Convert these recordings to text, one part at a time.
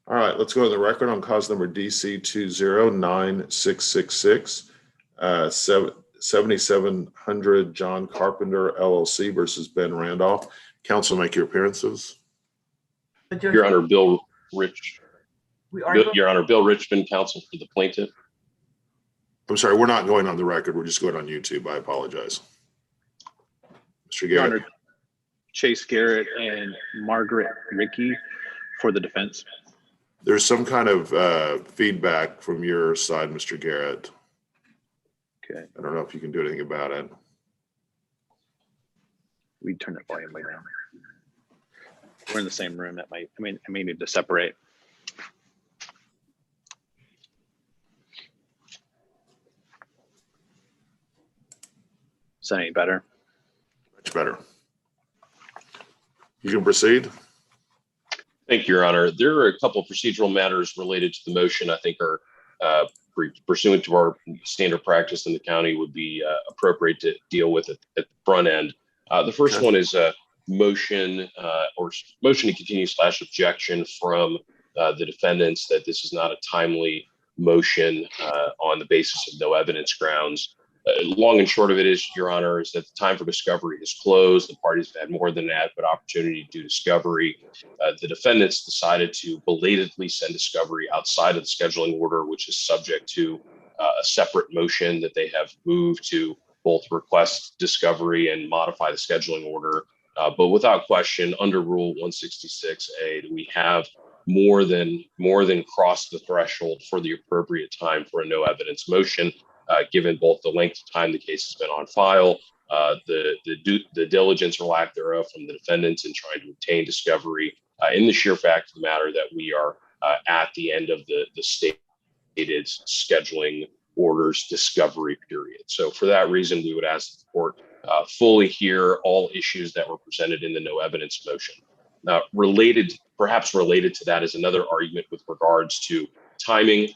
All right, let's go to the record on cause number DC 209666, 7700 John Carpenter LLC versus Ben Randolph. Counsel, make your appearances. Your Honor, Bill Richmond, counsel for the plaintiff. I'm sorry, we're not going on the record. We're just going on YouTube. I apologize. Mr. Your Garrett. Honor, Chase Garrett and Margaret Rickey for the defense. There's some kind of feedback from your side, Mr. Garrett. Okay. I don't know if you can do anything about it. We turn that volume way down. We're in the same room. I may need to separate. Is that any better? Much better. You can proceed. Thank you, Your Honor. There are a couple of procedural matters related to the motion I think are pursuant to our standard practice in the county would be appropriate to deal with at the front end. The first one is a motion to continue / objection from the defendants that this is not a timely motion on the basis of no evidence grounds. Long and short of it is, Your Honor, is that the time for discovery is closed. The parties have had more than adequate opportunity to do discovery. The defendants decided to belatedly send discovery outside of the scheduling order, which is subject to a separate motion that they have moved to both request discovery and modify the scheduling order. But without question, under Rule 166A, we have more than crossed the threshold for the appropriate time for a no evidence motion. Given both the length of time the case has been on file, the diligence or lack thereof from the defendants in trying to obtain discovery, in the sheer fact of the matter that we are at the end of the stated scheduling orders discovery period. So for that reason, we would ask the court fully hear all issues that were presented in the no evidence motion. Now, perhaps related to that is another argument with regards to timing.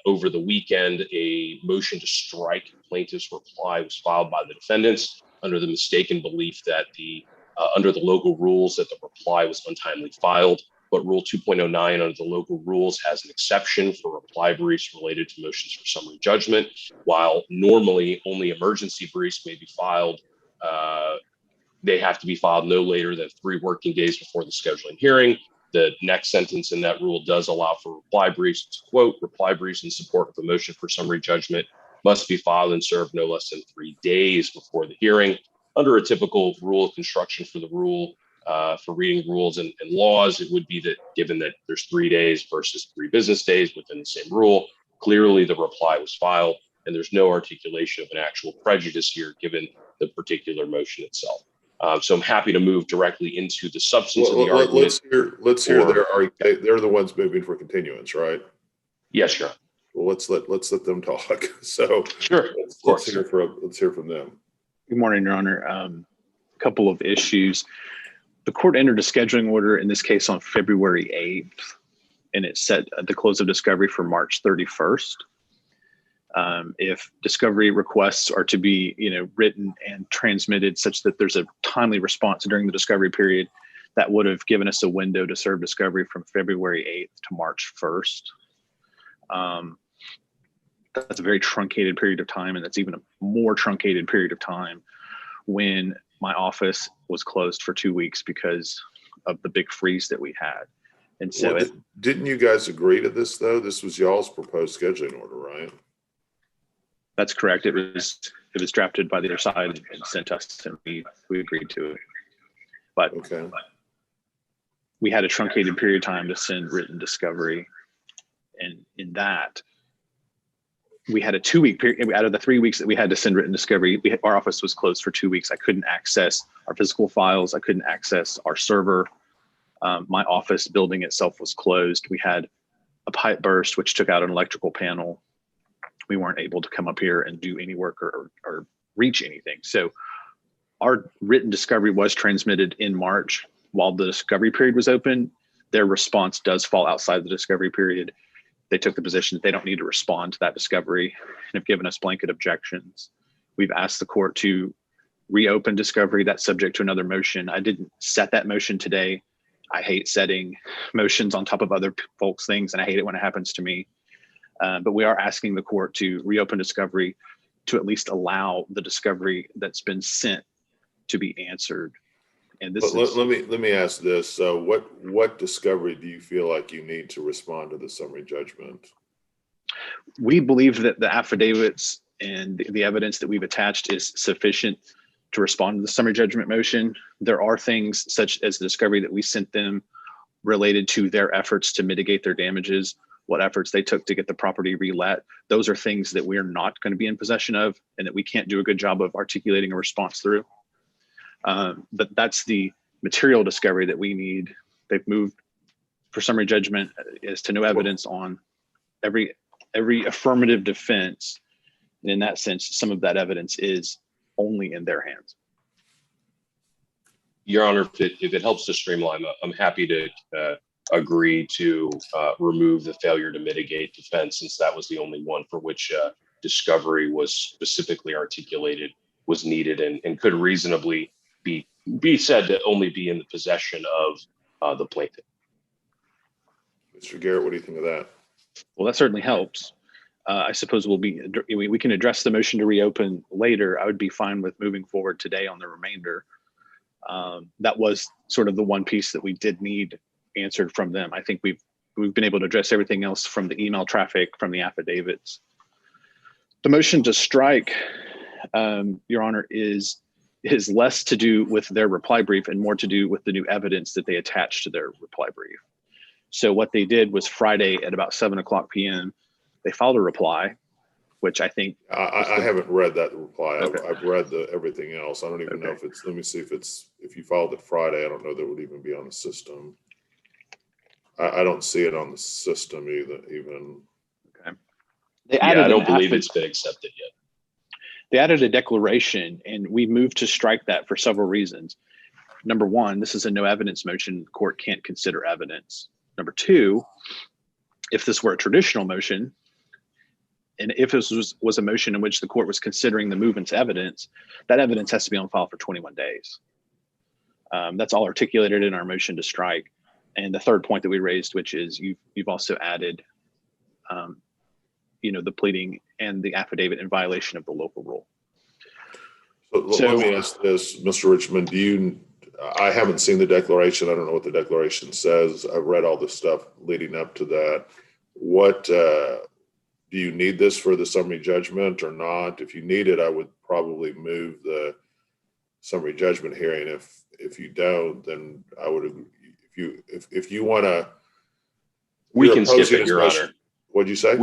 Over the weekend, a motion to strike plaintiff's reply was filed by the defendants under the mistaken belief that under the local rules that the reply was untimely filed. But Rule 2.09 under the local rules has an exception for reply briefs related to motions for summary judgment. While normally only emergency briefs may be filed, they have to be filed no later than 3 working days before the scheduling hearing. The next sentence in that rule does allow for reply briefs. Quote, reply briefs in support of a motion for summary judgment must be filed and served no less than 3 days before the hearing. Under a typical rule of construction for the rule, for reading rules and laws, it would be that given that there's 3 days versus 3 business days within the same rule, clearly the reply was filed and there's no articulation of an actual prejudice here given the particular motion itself. So I'm happy to move directly into the substance of the argument. Let's hear they're the ones moving for continuance, right? Yes, sure. Well, let's let them talk. So sure, let's hear from them. Good morning, Your Honor. A couple of issues. The court entered a scheduling order in this case on February 8th, and it set the close of discovery for March 31st. If discovery requests are to be, written and transmitted such that there's a timely response during the discovery period, that would have given us a window to serve discovery from February 8th to March 1st. That's a very truncated period of time, and that's even a more truncated period of time when my office was closed for 2 weeks because of the big freeze that we had. And so didn't you guys agree to this though? This was y'all's proposed scheduling order, right? That's correct. It was drafted by the other side and sent us, and we agreed to it. But okay. We had a truncated period of time to send written discovery, and in that, we had a 2-week period. Out of the 3 weeks that we had to send written discovery, our office was closed for 2 weeks. I couldn't access our physical files. I couldn't access our server. My office building itself was closed. We had a pipe burst, which took out an electrical panel. We weren't able to come up here and do any work or reach anything. So our written discovery was transmitted in March while the discovery period was open. Their response does fall outside the discovery period. They took the position that they don't need to respond to that discovery and have given us blanket objections. We've asked the court to reopen discovery. That's subject to another motion. I didn't set that motion today. I hate setting motions on top of other folks' things, and I hate it when it happens to me. But we are asking the court to reopen discovery to at least allow the discovery that's been sent to be answered. And this is, let me ask this. So what discovery do you feel like you need to respond to the summary judgment? we believe that the affidavits and the evidence that we've attached is sufficient to respond to the summary judgment motion. There are things such as the discovery that we sent them related to their efforts to mitigate their damages, what efforts they took to get the property relet. Those are things that we're not going to be in possession of and that we can't do a good job of articulating a response through. But that's the material discovery that we need. They've moved for summary judgment as to no evidence on every affirmative defense. And in that sense, some of that evidence is only in their hands. Your Honor, if it helps to streamline, I'm happy to agree to remove the failure to mitigate defense, since that was the only one for which discovery was specifically articulated was needed and could reasonably be said to only be in the possession of the plaintiff. Mr. Garrett, what do you think of that? Well, that certainly helps. I suppose we can address the motion to reopen later. I would be fine with moving forward today on the remainder. That was sort of the one piece that we did need answered from them. I think we've been able to address everything else from the email traffic, from the affidavits. The motion to strike, Your Honor, is less to do with their reply brief and more to do with the new evidence that they attached to their reply brief. So what they did was Friday at about 7:00 p.m., they filed a reply, which I think I haven't read that reply. Okay. I've read everything else. I don't even know if it's, let me see if you filed it Friday. I don't know that it would even be on the system. I don't see it on the system even. Okay. I don't believe it's been accepted yet. They added a declaration, and we moved to strike that for several reasons. Number one, this is a no evidence motion. The court can't consider evidence. Number two, if this were a traditional motion, and if this was a motion in which the court was considering the movement's evidence, that evidence has to be on file for 21 days. That's all articulated in our motion to strike. And the third point that we raised, which is you've also added, the pleading and the affidavit in violation of the local rule. So let me ask this, Mr. Richmond, I haven't seen the declaration. I don't know what the declaration says. I've read all the stuff leading up to that. What, do you need this for the summary judgment or not? If you need it, I would probably move the summary judgment hearing. If you don't, then I would, if you want to. We can skip it, Your Honor. What'd you say?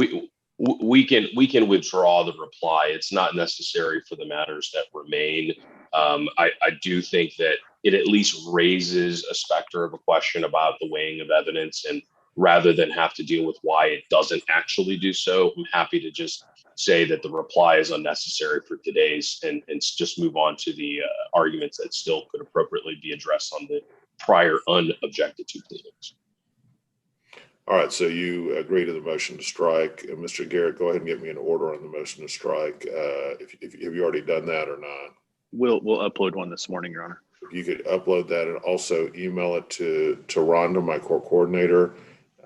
We can withdraw the reply. It's not necessary for the matters that remain. I do think that it at least raises a specter of a question about the weighing of evidence, and rather than have to deal with why it doesn't actually do so, I'm happy to just say that the reply is unnecessary for today's and just move on to the arguments that still could appropriately be addressed on the prior unobjected to pleadings. All right, so you agree to the motion to strike. Mr. Garrett, go ahead and get me an order on the motion to strike. Have you already done that or not? We'll upload one this morning, Your Honor. If you could upload that and also email it to Rhonda, my court coordinator,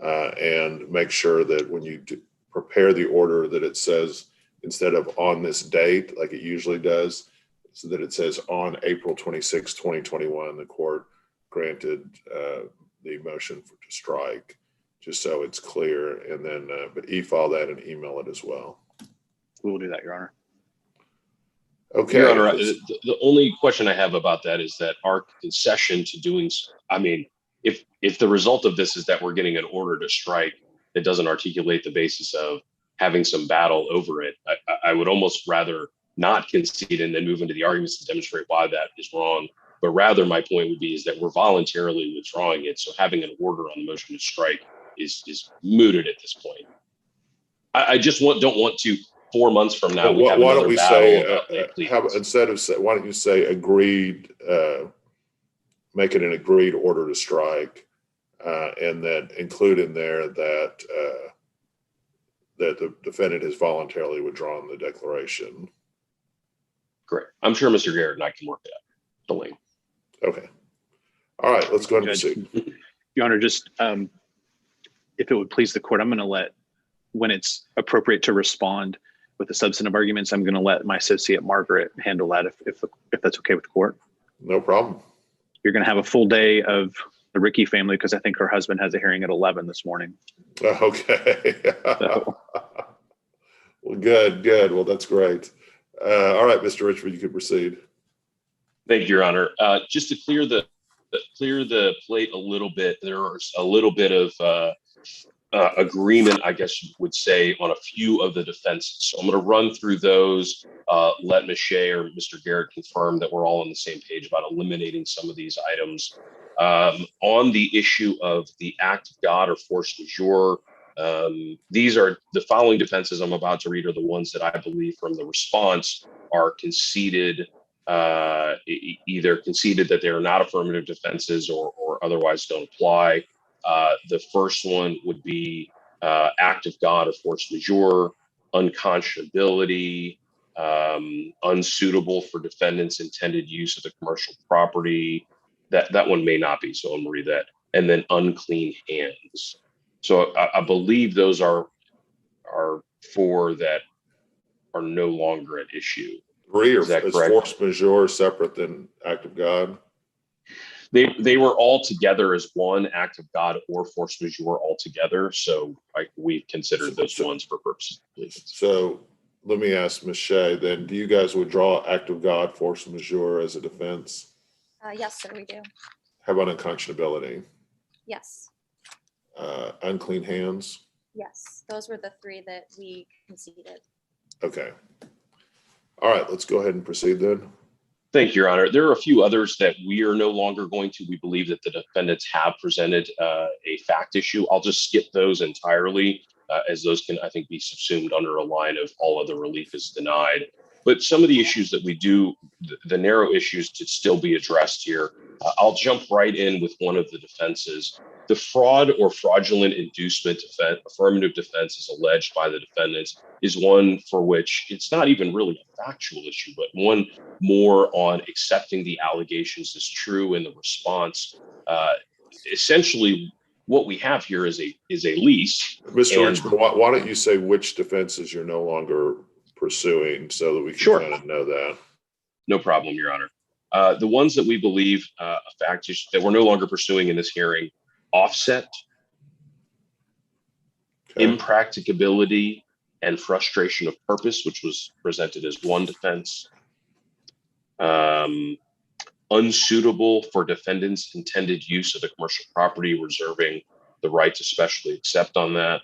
and make sure that when you prepare the order that it says, instead of on this date, like it usually does, so that it says on April 26, 2021, the court granted the motion to strike, just so it's clear. And then, but e-file that and email it as well. We will do that, Your Honor. Okay. Your Honor, the only question I have about that is that our concession to doing, I mean, if the result of this is that we're getting an order to strike that doesn't articulate the basis of having some battle over it, I would almost rather not concede and then move into the arguments to demonstrate why that is wrong. But rather, my point would be is that we're voluntarily withdrawing it. So having an order on the motion to strike is mooted at this point. I just don't want to 4 months from now. Why don't we say, why don't you say agreed, make it an agreed order to strike, and then include in there that that the defendant has voluntarily withdrawn the declaration. Great. I'm sure Mr. Garrett and I can work that. The link. Okay. All right. Let's go ahead and proceed. Your Honor, just if it would please the court, I'm going to let, when it's appropriate to respond with the substantive arguments, I'm going to let my associate Margaret handle that if that's okay with the court. No problem. You're going to have a full day of the Ricky family because I think her husband has a hearing at 11 this morning. Okay. So, Well, good. Well, that's great. All right, Mr. Richford, you can proceed. Thank you, Your Honor. Just to clear the plate a little bit, there's a little bit of agreement, I guess you would say, on a few of the defenses. So I'm going to run through those. Let Ms. Shea or Mr. Garrett confirm that we're all on the same page about eliminating some of these items. On the issue of the act of God or force majeure, these are the following defenses I'm about to read are the ones that I believe from the response are conceded, either conceded that they are not affirmative defenses or otherwise don't apply. The first one would be act of God or force majeure, unconscionability, unsuitable for defendant's intended use of the commercial property. That one may not be, so I'm gonna read that. And then unclean hands. So I believe those are four that are no longer at issue. Is that correct? Force majeure separate than act of God? They were all together as one, act of God or force majeure all together. So we considered those ones for purposes. So let me ask Ms. Shea then, do you guys withdraw act of God, force majeure as a defense? Yes, sir, we do. How about unconscionability? Yes, Unclean hands? yes. Those were the three that we conceded. Okay. All right, let's go ahead and proceed then. Thank you, Your Honor. There are a few others that we are no longer going to. We believe that the defendants have presented a fact issue. I'll just skip those entirely, as those can, I think, be subsumed under a line of all other relief is denied. But some of the issues that we do, the narrow issues to still be addressed here, I'll jump right in with one of the defenses. The fraud or fraudulent inducement affirmative defense is alleged by the defendants is one for which it's not even really a factual issue, but one more on accepting the allegations as true in the response. Essentially, what we have here is a lease. Mr. Richmond, why don't you say which defenses you're no longer pursuing so that we can kind of know that? No problem, Your Honor. The ones that we believe a fact is that we're no longer pursuing in this hearing: offset, impracticability, and frustration of purpose, which was presented as one defense. Unsuitable for defendant's intended use of the commercial property, reserving the right to specially accept on that.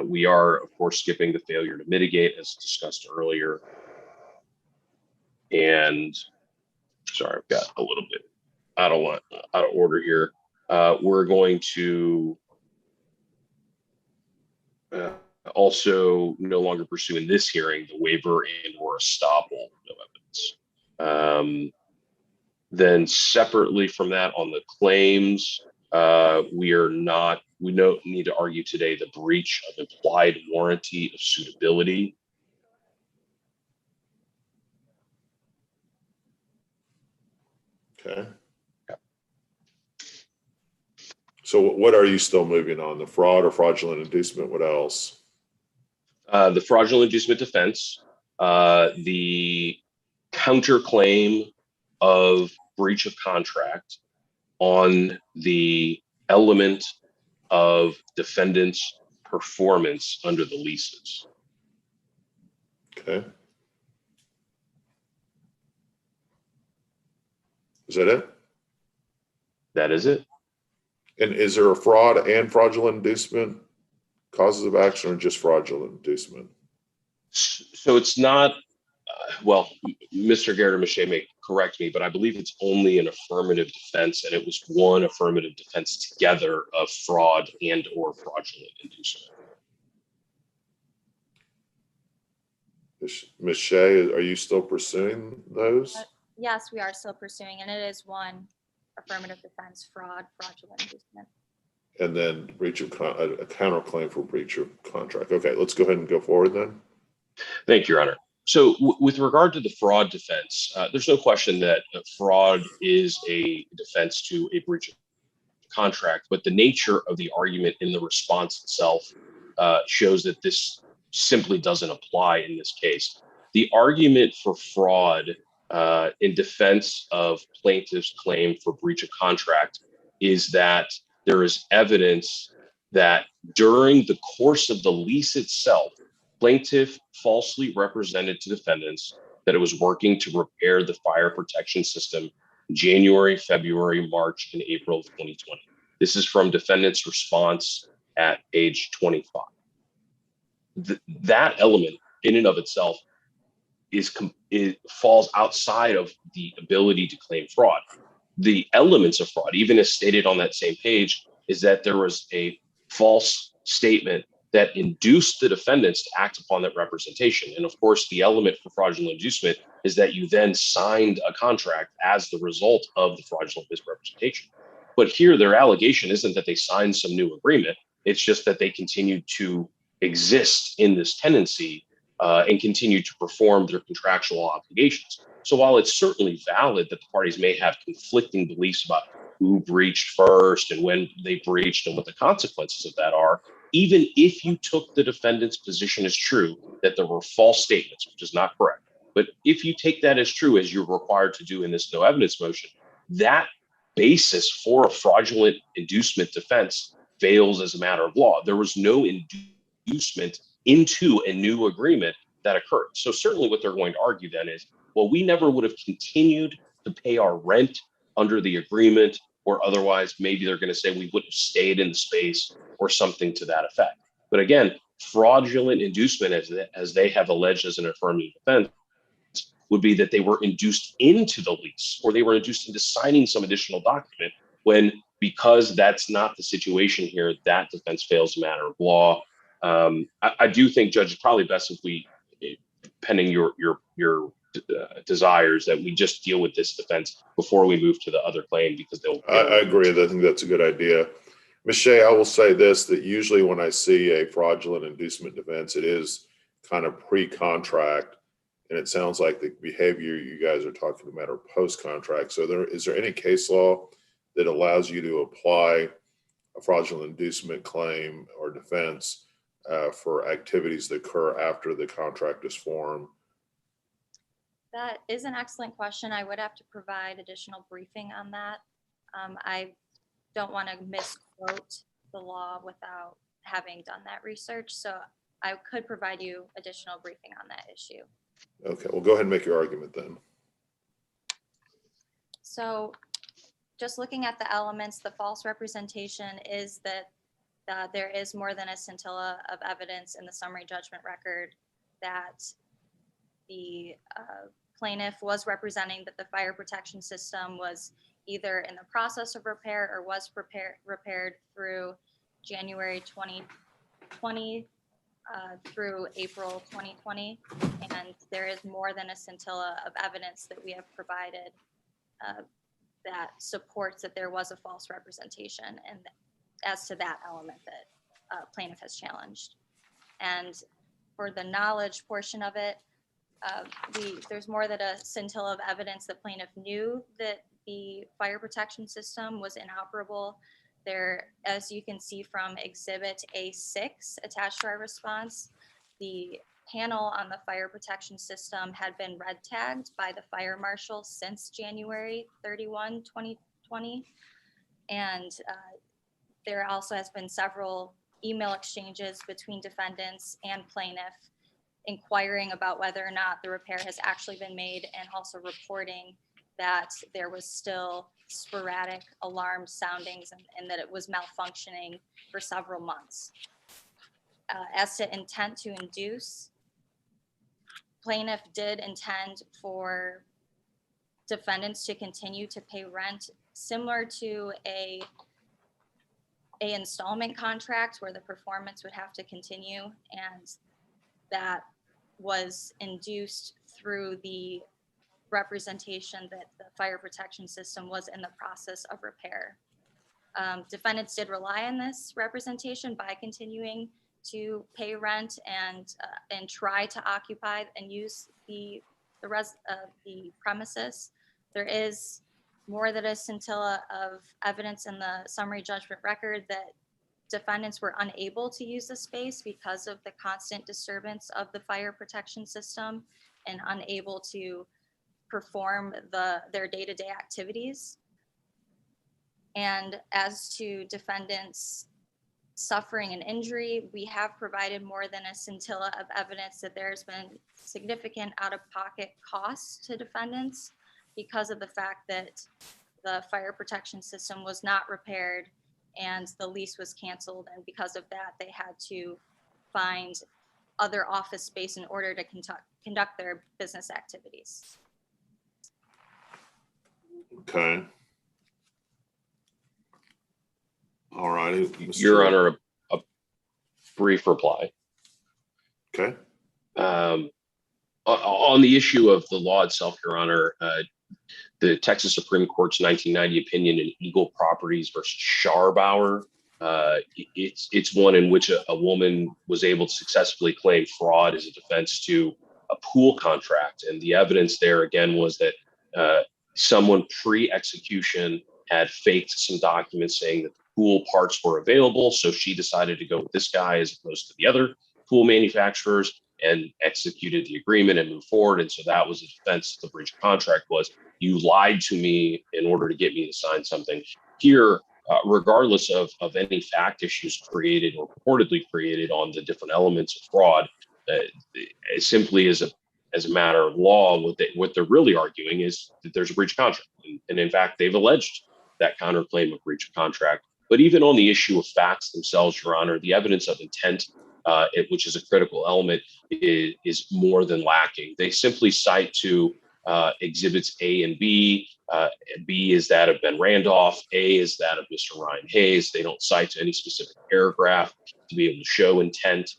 We are, of course, skipping the failure to mitigate, as discussed earlier. And sorry, I've got a little bit out of order here. We're going to also no longer pursue in this hearing the waiver and or estoppel, no evidence. Then separately from that, on the claims, we don't need to argue today the breach of implied warranty of suitability. Okay. So what are you still moving on? The fraud or fraudulent inducement? What else? The fraudulent inducement defense, the counterclaim of breach of contract on the element of defendant's performance under the leases. Okay. Is that it? That is it. And is there a fraud and fraudulent inducement causes of action, or just fraudulent inducement? So it's not, well, Mr. Garrett or Ms. Shea may correct me, but I believe it's only an affirmative defense, and it was one affirmative defense together of fraud and or fraudulent inducement. Ms. Shea, are you still pursuing those? Yes, we are still pursuing, and it is one affirmative defense: fraud, fraudulent inducement. And then breach of a counterclaim for breach of contract. Okay, let's go ahead and go forward then. Thank you, Your Honor. So with regard to the fraud defense, there's no question that fraud is a defense to a breach of contract, but the nature of the argument in the response itself shows that this simply doesn't apply in this case. The argument for fraud in defense of plaintiff's claim for breach of contract is that there is evidence that during the course of the lease itself, plaintiff falsely represented to defendants that it was working to repair the fire protection system in January, February, March, and April of 2020. This is from defendant's response at page 25. That element in and of itself it falls outside of the ability to claim fraud. The elements of fraud, even as stated on that same page, is that there was a false statement that induced the defendants to act upon that representation. And of course, the element for fraudulent inducement is that you then signed a contract as the result of the fraudulent misrepresentation. But here, their allegation isn't that they signed some new agreement. It's just that they continued to exist in this tenancy and continue to perform their contractual obligations. So while it's certainly valid that the parties may have conflicting beliefs about who breached first and when they breached and what the consequences of that are, even if you took the defendant's position as true that there were false statements, which is not correct, but if you take that as true, as you're required to do in this no evidence motion, that basis for a fraudulent inducement defense fails as a matter of law. There was no inducement into a new agreement that occurred. So certainly what they're going to argue then is, well, we never would have continued to pay our rent under the agreement, or otherwise maybe they're going to say we would have stayed in the space or something to that effect. But again, fraudulent inducement, as they have alleged as an affirmative defense, would be that they were induced into the lease or they were induced into signing some additional document when, because that's not the situation here, that defense fails as a matter of law. I do think, Judge, it's probably best if we, pending your desires, that we just deal with this defense before we move to the other claim, because they'll. I agree. I think that's a good idea. Ms. Shea, I will say this, that usually when I see a fraudulent inducement defense, it is kind of pre-contract, and it sounds like the behavior you guys are talking about are post-contract. So is there any case law that allows you to apply a fraudulent inducement claim or defense for activities that occur after the contract is formed? That is an excellent question. I would have to provide additional briefing on that. I don't want to misquote the law without having done that research. So I could provide you additional briefing on that issue. Okay, well, go ahead and make your argument then. So just looking at the elements, the false representation is that there is more than a scintilla of evidence in the summary judgment record that the plaintiff was representing that the fire protection system was either in the process of repair or was repaired through January 2020 through April 2020. And there is more than a scintilla of evidence that we have provided that supports that there was a false representation, and as to that element that plaintiff has challenged. And for the knowledge portion of it, there's more than a scintilla of evidence that plaintiff knew that the fire protection system was inoperable. There, as you can see from Exhibit A6 attached to our response, the panel on the fire protection system had been red tagged by the fire marshal since January 31, 2020. And there also has been several email exchanges between defendants and plaintiff inquiring about whether or not the repair has actually been made, and also reporting that there was still sporadic alarm soundings and that it was malfunctioning for several months. As to intent to induce, plaintiff did intend for defendants to continue to pay rent similar to a installment contract where the performance would have to continue, and that was induced through the representation that the fire protection system was in the process of repair. Defendants did rely on this representation by continuing to pay rent and try to occupy and use the premises. There is more than a scintilla of evidence in the summary judgment record that defendants were unable to use the space because of the constant disturbance of the fire protection system and unable to perform their day-to-day activities. And as to defendants suffering an injury, we have provided more than a scintilla of evidence that there's been significant out-of-pocket costs to defendants because of the fact that the fire protection system was not repaired and the lease was canceled. And because of that, they had to find other office space in order to conduct their business activities. Okay. All righty. Your Honor, a brief reply. Okay. On the issue of the law itself, Your Honor, the Texas Supreme Court's 1990 opinion in Eagle Properties versus Scharbauer, it's one in which a woman was able to successfully claim fraud as a defense to a pool contract. And the evidence there, again, was that someone pre-execution had faked some documents saying that the pool parts were available. So she decided to go with this guy as opposed to the other pool manufacturers and executed the agreement and moved forward. And so that was a defense. The breach of contract was, you lied to me in order to get me to sign something. Here, regardless of any fact issues created or purportedly created on the different elements of fraud, simply as a matter of law, what they're really arguing is that there's a breach of contract. And in fact, they've alleged that counterclaim of breach of contract. But even on the issue of facts themselves, Your Honor, the evidence of intent, which is a critical element, is more than lacking. They simply cite to exhibits A and B. B is that of Ben Randolph. A is that of Mr. Ryan Hayes. They don't cite any specific paragraph to be able to show intent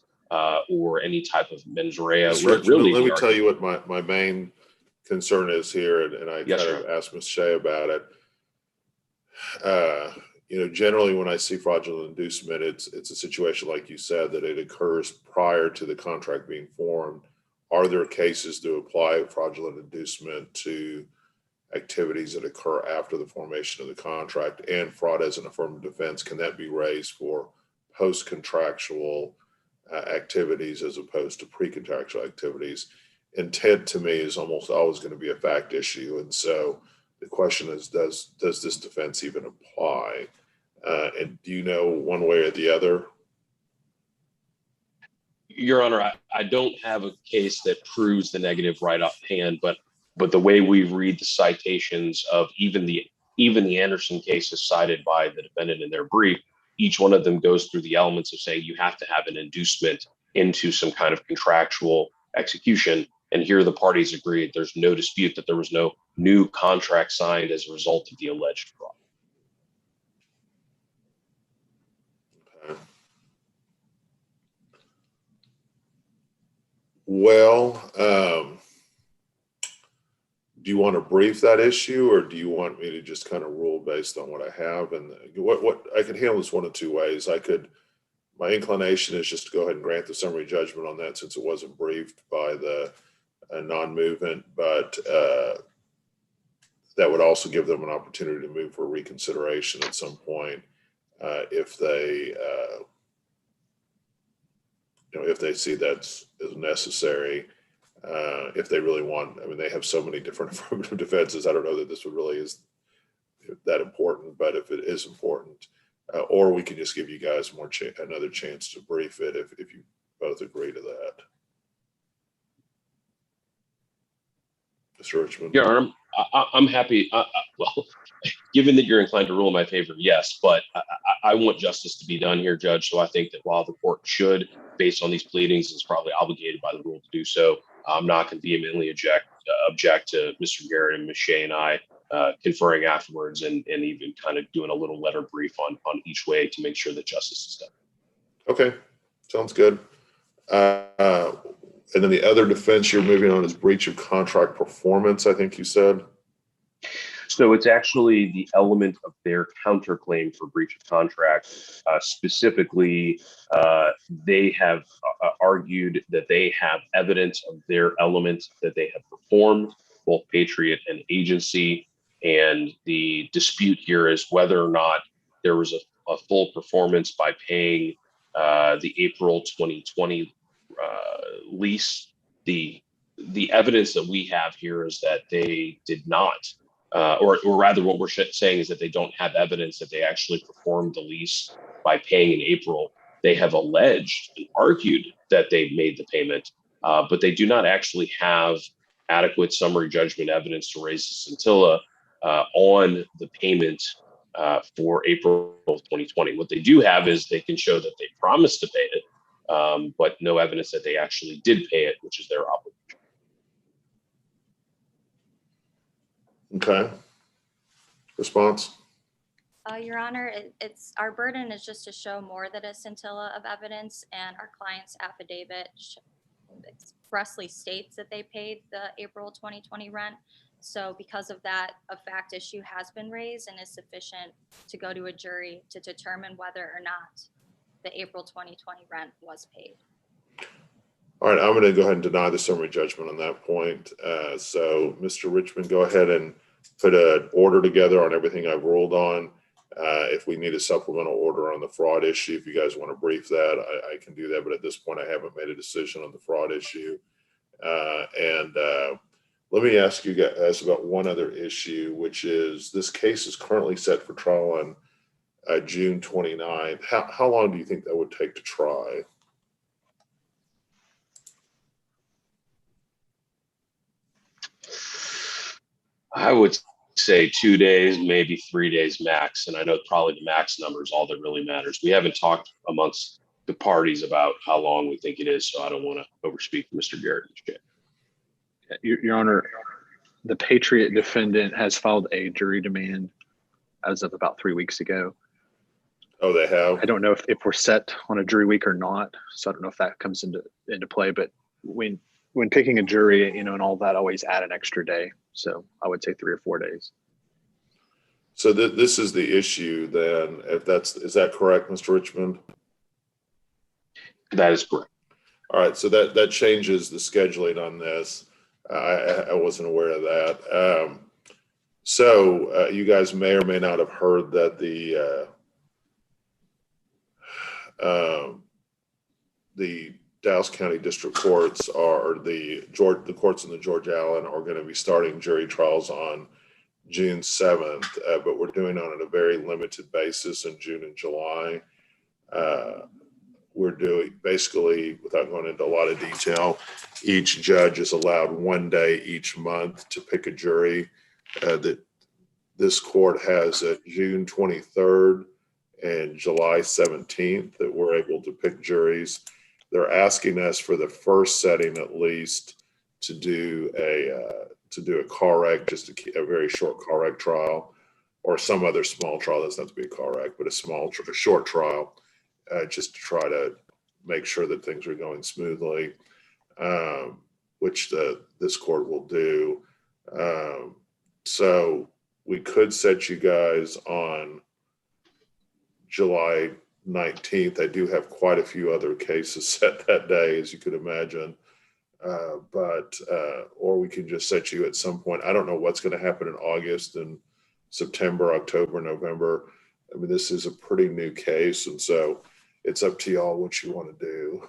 or any type of mens rea. Let me tell you what my main concern is here, and I Yes, kind of asked Ms. Shea about it. Generally when I see fraudulent inducement, it's a situation like you said, that it occurs prior to the contract being formed. Are there cases to apply fraudulent inducement to activities that occur after the formation of the contract, and fraud as an affirmative defense? Can that be raised for post-contractual activities as opposed to pre-contractual activities? Intent to me is almost always going to be a fact issue. And so the question is, does this defense even apply? And do you know one way or the other? Your Honor, I don't have a case that proves the negative right offhand, but the way we read the citations of even the Anderson cases cited by the defendant in their brief, each one of them goes through the elements of saying you have to have an inducement into some kind of contractual execution. And here the parties agreed there's no dispute that there was no new contract signed as a result of the alleged fraud. Okay. Well, do you want to brief that issue, or do you want me to just kind of rule based on what I have? And what I could handle this one of two ways. My inclination is just to go ahead and grant the summary judgment on that, since it wasn't briefed by the non-movement, but that would also give them an opportunity to move for reconsideration at some point if they if they see that's as necessary. If they really want, I mean, they have so many different affirmative defenses. I don't know that this one really is that important, but if it is important, or we can just give you guys another chance to brief it if you both agree to that. Mr. Richmond. Yeah, I'm happy. Well, given that you're inclined to rule in my favor, yes, but I want justice to be done here, Judge. So I think that while the court should, based on these pleadings, is probably obligated by the rule to do so, I'm not going to vehemently object to Mr. Garrett and Ms. Shea and I conferring afterwards and even kind of doing a little letter brief on each way to make sure that justice is done. Okay, sounds good. And then the other defense you're moving on is breach of contract performance, I think you said. So it's actually the element of their counterclaim for breach of contract. Specifically, they have argued that they have evidence of their element that they have performed, both Patriot and agency. And the dispute here is whether or not there was a full performance by paying the April 2020 lease. The evidence that we have here is that they did not. Or rather, what we're saying is that they don't have evidence that they actually performed the lease by paying in April. They have alleged and argued that they made the payment, but they do not actually have adequate summary judgment evidence to raise the scintilla on the payment for April of 2020. What they do have is they can show that they promised to pay it, but no evidence that they actually did pay it, which is their obligation. Okay. Response? Your Honor, it's our burden is just to show more than a scintilla of evidence, and our client's affidavit expressly states that they paid the April 2020 rent. So because of that, a fact issue has been raised and is sufficient to go to a jury to determine whether or not the April 2020 rent was paid. All right, I'm going to go ahead and deny the summary judgment on that point. So, Mr. Richmond, go ahead and put an order together on everything I've ruled on. If we need a supplemental order on the fraud issue, if you guys want to brief that, I can do that. But at this point, I haven't made a decision on the fraud issue. Let me ask you guys about one other issue, which is this case is currently set for trial on June 29th. How long do you think that would take to try? I would say 2 days, maybe 3 days max. And I know probably the max number is all that really matters. We haven't talked amongst the parties about how long we think it is, so I don't want to overspeak Mr. Garrett. Your Honor, the Patriot defendant has filed a jury demand as of about 3 weeks ago. Oh, they have? I don't know if we're set on a jury week or not, so I don't know if that comes into play. But when picking a jury, and all that, always add an extra day. So I would say 3 or 4 days. So this is the issue then, is that correct, Mr. Richmond? That is correct. All right, so that changes the scheduling on this. I wasn't aware of that. So you guys may or may not have heard that the Dallas County District Courts the courts in the George Allen are going to be starting jury trials on June 7th, but we're doing on a very limited basis in June and July. We're doing basically, without going into a lot of detail, each judge is allowed 1 day each month to pick a jury. That this court has June 23rd and July 17th that we're able to pick juries. They're asking us for the first setting at least to do a car wreck, just a very short car wreck trial, or some other small trial. Doesn't have to be a car wreck, but a short trial, just to try to make sure that things are going smoothly, which this court will do. So we could set you guys on July 19th. I do have quite a few other cases set that day, as you could imagine. Or we can just set you at some point. I don't know what's going to happen in August and September, October, November. I mean, this is a pretty new case, and so it's up to y'all what you want to do.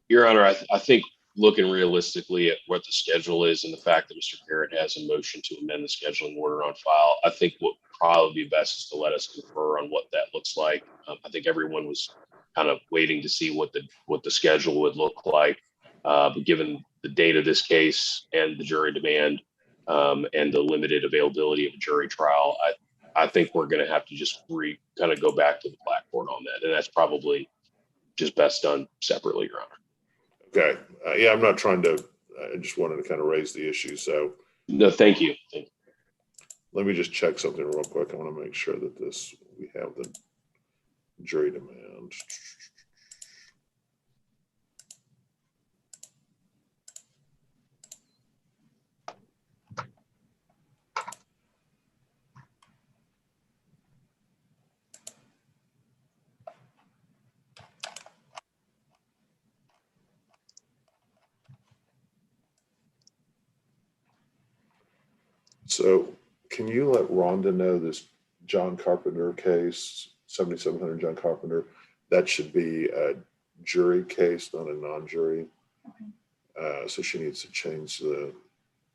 Your Honor, I think looking realistically at what the schedule is and the fact that Mr. Garrett has a motion to amend the scheduling order on file, I think what would probably be best is to let us confer on what that looks like. I think everyone was kind of waiting to see what the schedule would look like. But given the date of this case and the jury demand and the limited availability of a jury trial, I think we're going to have to just kind of go back to the black board on that. And that's probably just best done separately, Your Honor. Okay. Yeah, I'm not trying to, I just wanted to kind of raise the issue. So no, thank you. Let me just check something real quick. I want to make sure that we have the jury demand. So can you let Rhonda know this John Carpenter case, 7700 John Carpenter, that should be a jury case, not a non-jury. So she needs to change the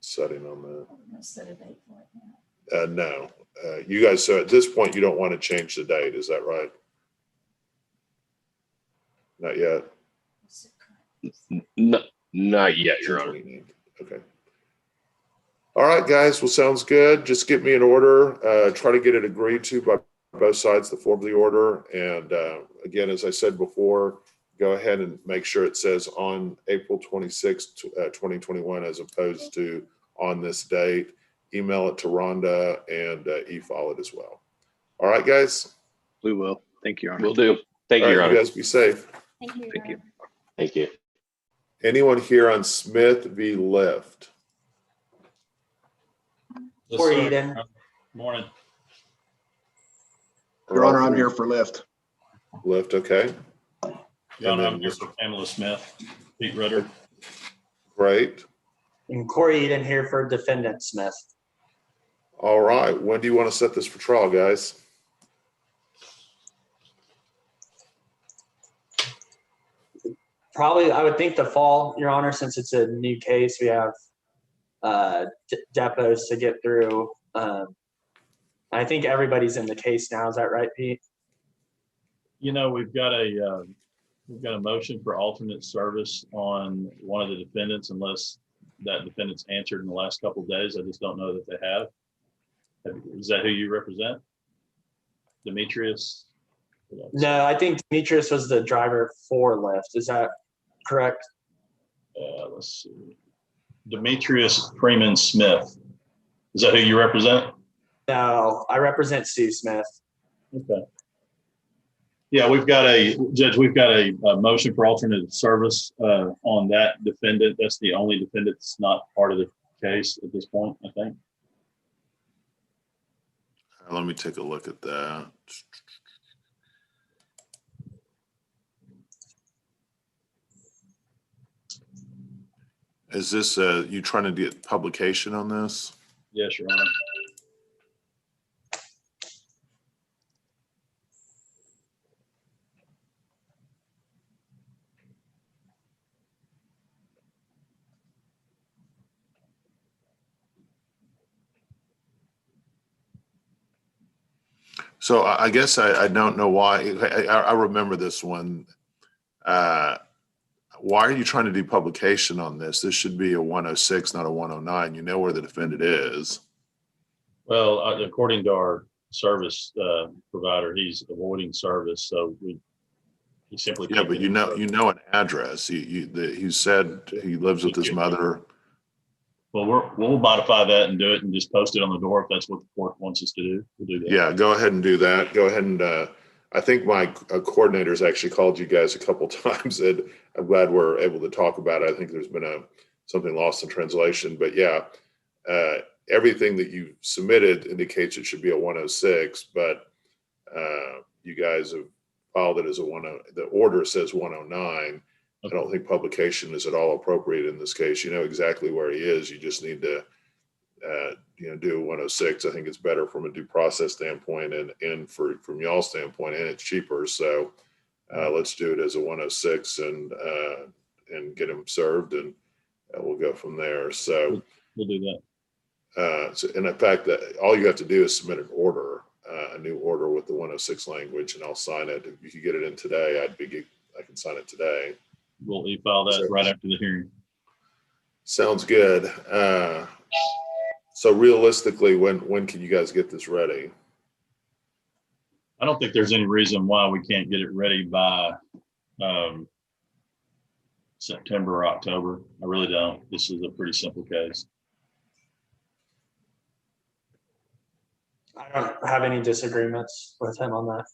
setting on that. Set a date for it now. No, you guys, so at this point, you don't want to change the date, is that right? Not yet? Not yet, Your Honor. Okay. All right, guys. Well, sounds good. Just get me an order. Try to get it agreed to by both sides, the form of the order. And again, as I said before, go ahead and make sure it says on April 26th, 2021, as opposed to on this date. Email it to Rhonda and e-file it as well. All right, guys. We will. Thank you, Your Honor. Will do. Thank you, All Your right, Honor. you guys be safe. Thank you. Thank you. Thank you. Anyone here on Smith v. Lyft? Yes, Or sir. Eden. Morning. Your Honor, I'm here for Lyft. Lyft, okay. Your Honor, then I'm here for Pamela Smith, Pete Ritter. Great. And Corey Eden here for defendant Smith. All right. When do you want to set this for trial, guys? Probably, I would think the fall, Your Honor, since it's a new case, we have depots to get through. I think everybody's in the case now. Is that right, Pete? You know, we've got a motion for alternate service on one of the defendants, unless that defendant's answered in the last couple of days. I just don't know that they have. Is that who you represent? Demetrius? No, I think Demetrius was the driver for Lyft. Is that correct? Let's see. Demetrius Freeman Smith. Is that who you represent? No, I represent Sue Smith. Okay. Yeah, we've got a motion for alternate service on that defendant. That's the only defendant that's not part of the case at this point, I think. Let me take a look at that. Is this, you trying to get publication on this? Yes, Your Honor. So I guess I don't know why. I remember this one. Why are you trying to do publication on this? This should be a 106, not a 109. You know where the defendant is. Well, according to our service provider, he's avoiding service, so he simply Yeah, can't but get you know an address. He said he lives with his mother. Well, we'll modify that and do it and just post it on the door if that's what the court wants us to do. We'll do that. Yeah, go ahead and do that. Go ahead and I think my coordinators actually called you guys a couple times, and I'm glad we're able to talk about it. I think there's been something lost in translation, but yeah, everything that you submitted indicates it should be a 106, but you guys have filed it as a 10. The order says 109. I don't think publication is at all appropriate in this case. You know exactly where he is. You just need to, do a 106. I think it's better from a due process standpoint and from y'all's standpoint, and it's cheaper. So let's do it as a 106 and get him served, and we'll go from there. So We'll do that. so, and in fact, that all you have to do is submit an order, a new order with the 106 language, and I'll sign it. If you could get it in today, I can sign it today. We'll e-file that right after the hearing. Sounds good. So realistically, when can you guys get this ready? I don't think there's any reason why we can't get it ready by September or October. I really don't. This is a pretty simple case. I don't have any disagreements with him on that.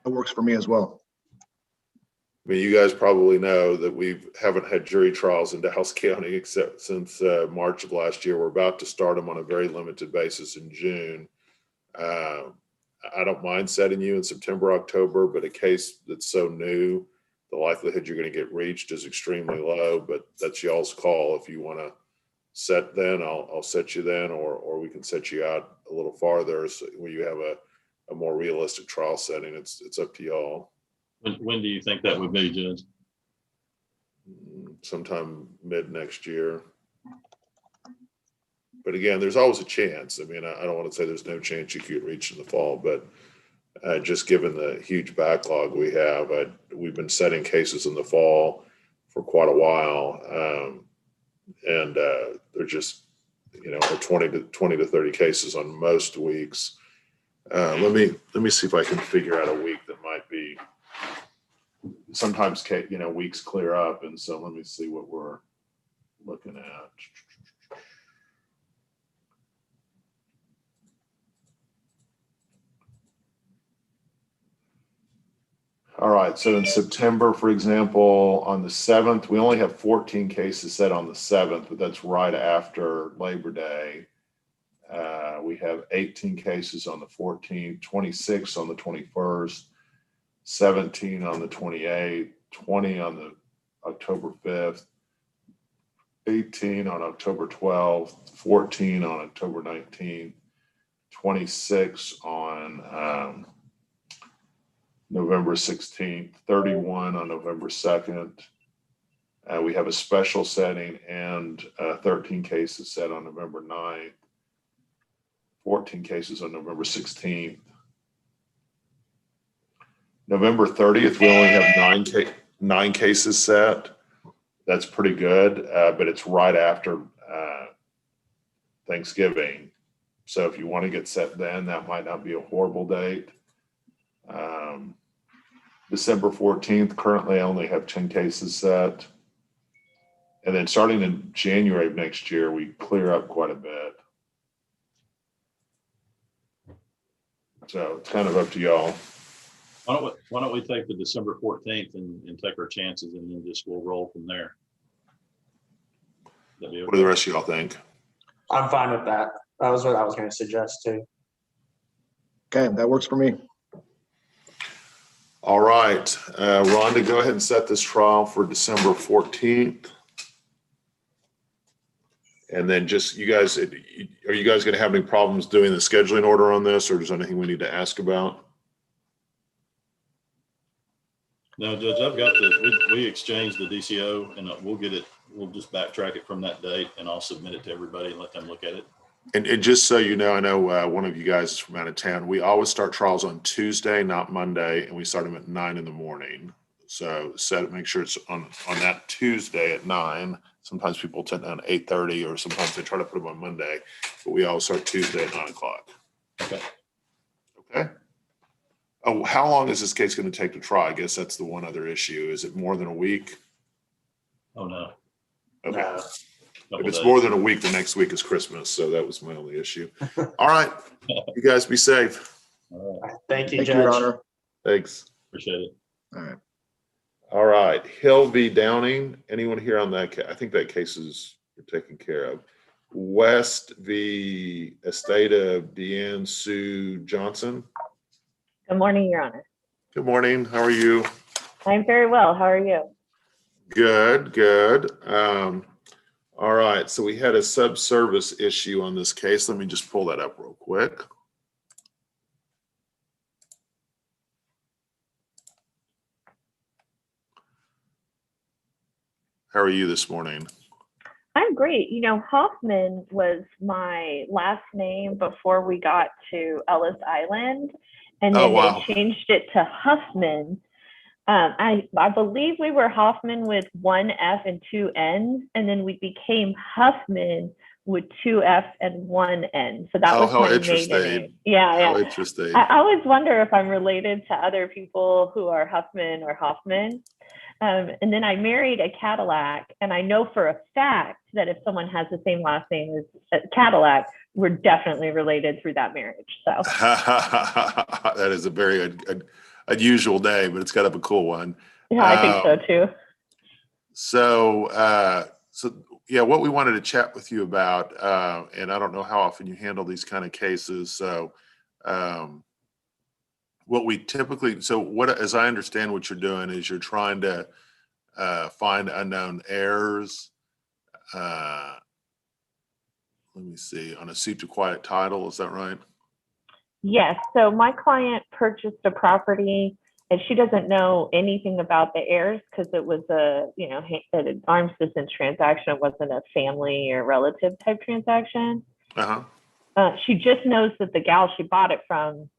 That works for me as well. I mean, you guys probably know that we haven't had jury trials in Dallas County except since March of last year. We're about to start them on a very limited basis in June. I don't mind setting you in September, October, but a case that's so new, the likelihood you're going to get reached is extremely low, but that's y'all's call if you want to set then, I'll set you then, or we can set you out a little farther so where you have a more realistic trial setting. It's up to y'all. When do you think that would be, Judge? Sometime mid next year. But again, there's always a chance. I mean, I don't want to say there's no chance you could reach in the fall, but just given the huge backlog we have, we've been setting cases in the fall for quite a while. And they're just, 20 to 30 cases on most weeks. Let me see if I can figure out a week that might be, sometimes, weeks clear up. And so let me see what we're looking at. All right, so in September, for example, on the 7th, we only have 14 cases set on the 7th, but that's right after Labor Day. We have 18 cases on the 14th, 26 on the 21st, 17 on the 28th, 20 on the October 5th, 18 on October 12th, 14 on October 19th, 26 on November 16th, 31 on November 2nd. We have a special setting and 13 cases set on November 9th, 14 cases on November 16th. November 30th, we only have nine cases set. That's pretty good, but it's right after Thanksgiving. So if you want to get set then, that might not be a horrible date. December 14th, currently I only have 10 cases set. And then starting in January of next year, we clear up quite a bit. So it's kind of up to y'all. Why don't we take the December 14th and take our chances, and then we'll roll from there. What do the rest of y'all think? I'm fine with that. That was what I was going to suggest too. Okay, that works for me. All right, Rhonda, go ahead and set this trial for December 14th. And then just you guys, are you guys going to have any problems doing the scheduling order on this, or is there anything we need to ask about? No, Judge, I've got we exchanged the DCO, and we'll get it. We'll just backtrack it from that date, and I'll submit it to everybody and let them look at it. And just so you know, I know one of you guys is from out of town. We always start trials on Tuesday, not Monday, and we start them at 9 in the morning. So make sure it's on that Tuesday at 9. Sometimes people tend down at 8:30, or sometimes they try to put them on Monday, but we always start Tuesday at 9 o'clock. Okay. Okay. Oh, how long is this case going to take to try? I guess that's the one other issue. Is it more than a week? Oh, no. Okay. No. If it's more than a week, the next week is Christmas. So that was my only issue. All right. You guys be safe. All right. Thank you, Thank Judge. you, Your Honor. Thanks. Appreciate it. All right. All right. Hill v. Downing. Anyone here on that case? I think that case is taken care of. West v. Estate of Deanne Sue Johnson. Good morning, Your Honor. Good morning. How are you? I'm very well. How are you? Good, good. All right. So we had a subservice issue on this case. Let me just pull that up real quick. How are you this morning? I'm great. You know, Hoffman was my last name before we got to Ellis Island, and then wow. they changed it to Huffman. I believe we were Hoffman with 1 F and 2 N's, and then we became Huffman with 2 F and 1 N. So that was how my interesting. maiden name. Yeah, How yeah. interesting. I always wonder if I'm related to other people who are Huffman or Hoffman. And then I married a Cadillac, and I know for a fact that if someone has the same last name as Cadillac, we're definitely related through that marriage. So that is a very unusual name, but it's kind of a cool one. yeah, I think so too. So yeah, what we wanted to chat with you about, and I don't know how often you handle these kind of cases. So as I understand what you're doing is you're trying to find unknown heirs let me see, on a seek to quiet title, is that right? Yes, so my client purchased a property and she doesn't know anything about the heirs because it was a, you know, an arm's distance transaction. It wasn't a family or relative type transaction. She just knows that the gal she bought it from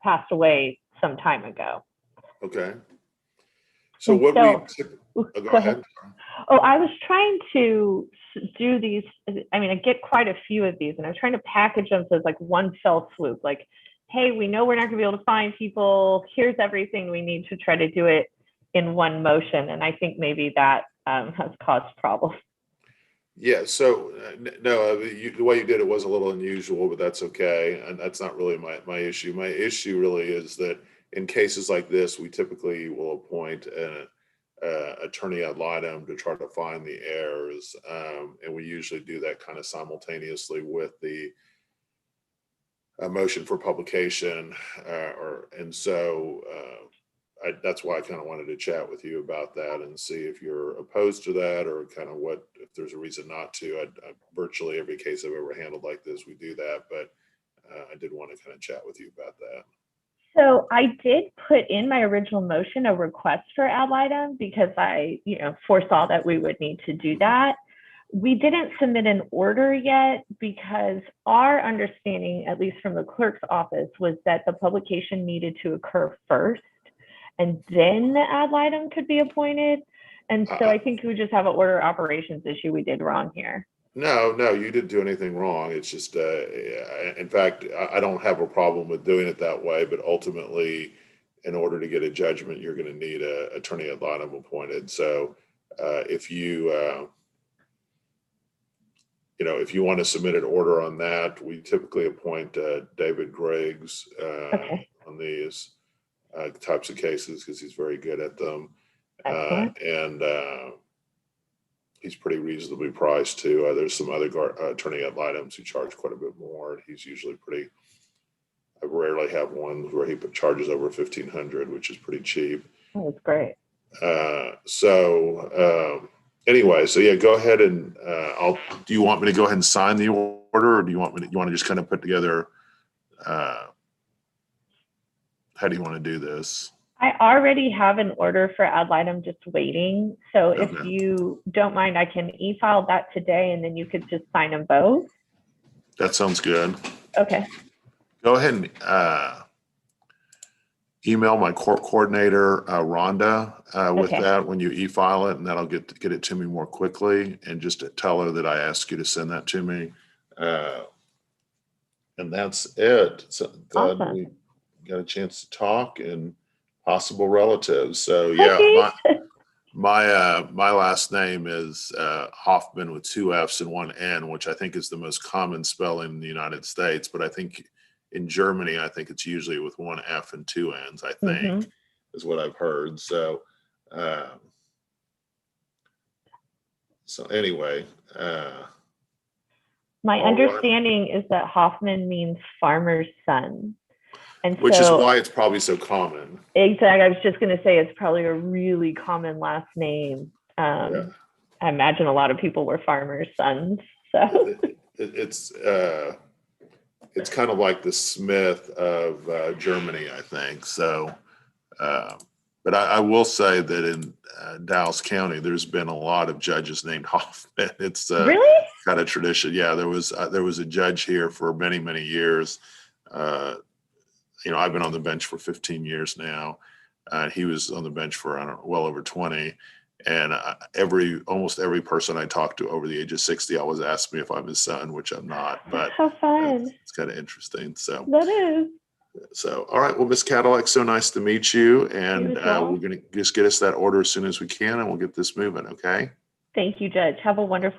passed away some time ago. Okay. So And what go ahead. Oh, I was trying to do these. I mean, I get quite a few of these, and I'm trying to package them so it's like one fell swoop. Like, hey, we know we're not going to be able to find people. Here's everything we need to try to do it in one motion. And I think maybe that has caused problems. Yeah. So no, the way you did it was a little unusual, but that's okay, and that's not really my issue. My issue really is that in cases like this, we typically will appoint an attorney ad litem to try to find the heirs, and we usually do that kind of simultaneously with the motion for publication, that's why I kind of wanted to chat with you about that and see if you're opposed to that, or kind of what, if there's a reason not to. Virtually every case I've ever handled like this, we do that, but I did want to kind of chat with you about that. So I did put in my original motion a request for ad litem because I, you know, foresaw that we would need to do that. We didn't submit an order yet because our understanding, at least from the clerk's office, was that the publication needed to occur first and then the ad litem could be appointed. And so I think we just have an order operations issue we did wrong here. No, you didn't do anything wrong. It's just, in fact, I don't have a problem with doing it that way, but ultimately, in order to get a judgment, you're going to need an attorney ad litem appointed. So if you if you want to submit an order on that, we typically appoint David Griggs on these types of cases because he's very good at them. And he's pretty reasonably priced too. There's some other attorney ad litems who charge quite a bit more. He's usually pretty. I rarely have one where he charges over $1,500, which is pretty cheap. Oh, that's great. Anyway, so yeah, go ahead and do you want me to go ahead and sign the order, or do you want to just kind of put together? How do you want to do this? I already have an order for ad litem just waiting. So if you don't mind, I can e-file that today and then you could just sign them both. That sounds good. Okay. Go ahead and email my court coordinator, Rhonda, with that when you e-file it, and that'll get it to me more quickly, and just to tell her that I asked you to send that to me. And that's it. So glad we got a chance to talk and possible relatives. So yeah, my last name is Hoffman with 2 F's and 1 N, which I think is the most common spelling in the United States. But I think in Germany, I think it's usually with 1 F and 2 N's, I think, is what I've heard. So, anyway. My understanding is that Hoffman means farmer's son. And which is why it's probably so common. Exactly. I was just going to say it's probably a really common last name. I imagine a lot of people were farmers' sons. So it's kind of like the Smith of Germany, I think. So, but I will say that in Dallas County, there's been a lot of judges named Hoffman. It's really kind of tradition. Yeah, there was a judge here for many, many years. I've been on the bench for 15 years now. He was on the bench for, I don't know, well over 20. And almost every person I talked to over the age of 60 always asked me if I'm his son, which I'm not. But how fun! It's kind of interesting. So that is. So, all right. Well, Miss Cadillac, so nice to meet you. And we're going to just get us that order as soon as we can, and we'll get this moving. Okay. Thank you, Judge. Have a wonderful